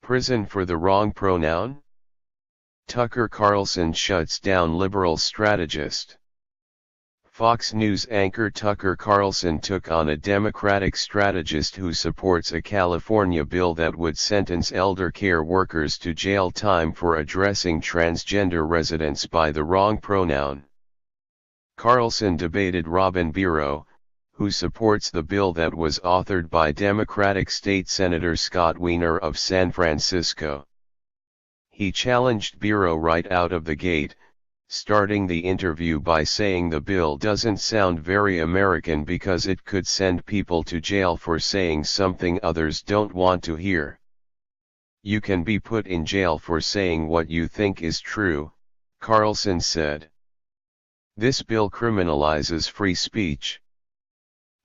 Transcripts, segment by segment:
Prison for the wrong pronoun? Tucker Carlson shuts down liberal strategist. Fox News anchor Tucker Carlson took on a Democratic strategist who supports a California bill that would sentence elder care workers to jail time for addressing transgender residents by the wrong pronoun. Carlson debated Robin Bureau, who supports the bill that was authored by Democratic State Senator Scott Wiener of San Francisco. He challenged Bureau right out of the gate, starting the interview by saying the bill doesn't sound very American because it could send people to jail for saying something others don't want to hear. You can be put in jail for saying what you think is true, Carlson said. This bill criminalizes free speech.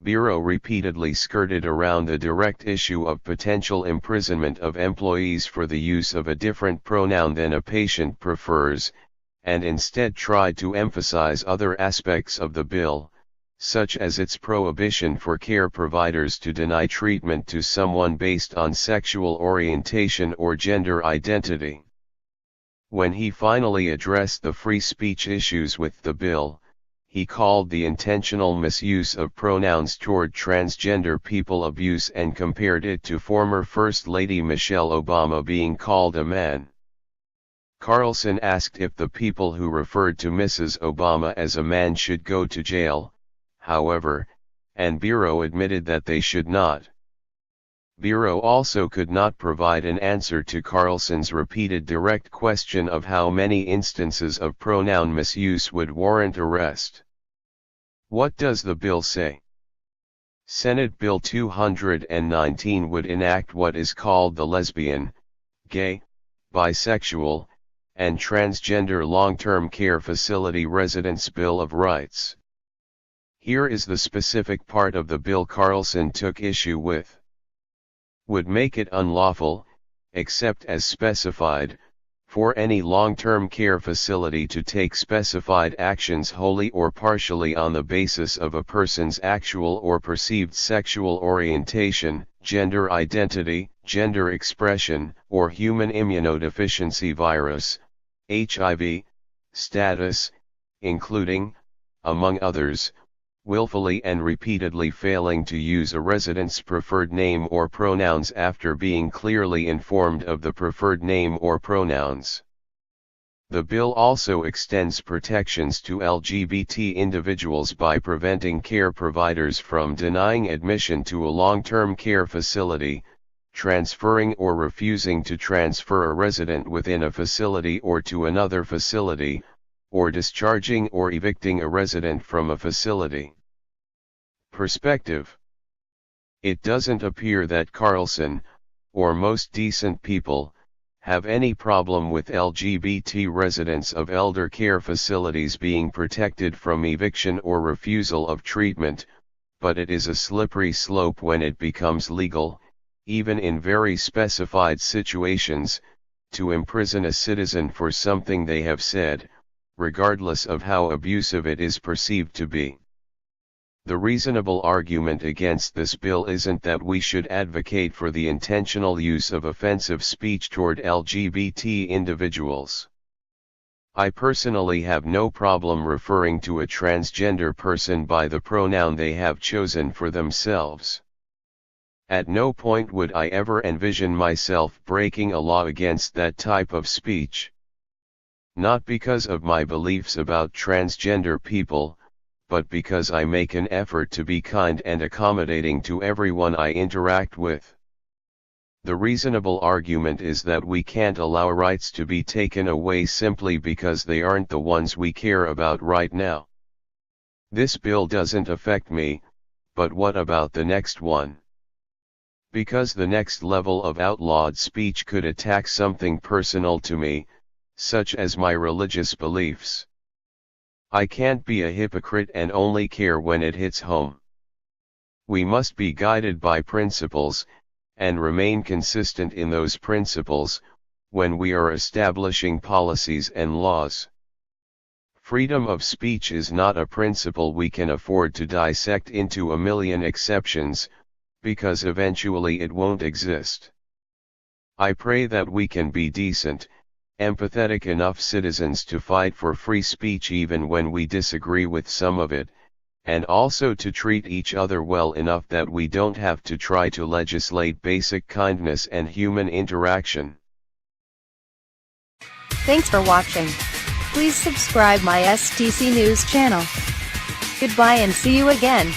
Bureau repeatedly skirted around the direct issue of potential imprisonment of employees for the use of a different pronoun than a patient prefers, and instead tried to emphasize other aspects of the bill, such as its prohibition for care providers to deny treatment to someone based on sexual orientation or gender identity. When he finally addressed the free speech issues with the bill, he called the intentional misuse of pronouns toward transgender people abuse and compared it to former First Lady Michelle Obama being called a man. Carlson asked if the people who referred to Mrs. Obama as a man should go to jail, however, and Bureau admitted that they should not. Bureau also could not provide an answer to Carlson's repeated direct question of how many instances of pronoun misuse would warrant arrest. What does the bill say? Senate Bill 219 would enact what is called the lesbian, gay, bisexual, and transgender long-term care facility residents' Bill of Rights. Here is the specific part of the bill Carlson took issue with. Would make it unlawful, except as specified, for any long-term care facility to take specified actions wholly or partially on the basis of a person's actual or perceived sexual orientation, gender identity, gender expression, or human immunodeficiency virus, HIV, status, including, among others, willfully and repeatedly failing to use a resident's preferred name or pronouns after being clearly informed of the preferred name or pronouns. The bill also extends protections to LGBT individuals by preventing care providers from denying admission to a long-term care facility, transferring or refusing to transfer a resident within a facility or to another facility, or discharging or evicting a resident from a facility. Perspective. It doesn't appear that Carlson, or most decent people, have any problem with LGBT residents of elder care facilities being protected from eviction or refusal of treatment, but it is a slippery slope when it becomes legal, even in very specified situations, to imprison a citizen for something they have said, regardless of how abusive it is perceived to be. The reasonable argument against this bill isn't that we should advocate for the intentional use of offensive speech toward LGBT individuals. I personally have no problem referring to a transgender person by the pronoun they have chosen for themselves. At no point would I ever envision myself breaking a law against that type of speech. Not because of my beliefs about transgender people, but because I make an effort to be kind and accommodating to everyone I interact with. The reasonable argument is that we can't allow rights to be taken away simply because they aren't the ones we care about right now. This bill doesn't affect me, but what about the next one? Because the next level of outlawed speech could attack something personal to me, such as my religious beliefs. I can't be a hypocrite and only care when it hits home. We must be guided by principles, and remain consistent in those principles, when we are establishing policies and laws. Freedom of speech is not a principle we can afford to dissect into a million exceptions, because eventually it won't exist. I pray that we can be decent, empathetic enough citizens to fight for free speech even when we disagree with some of it, and also to treat each other well enough that we don't have to try to legislate basic kindness and human interaction. Thanks for watching. Please subscribe my STC News channel. Goodbye and see you again.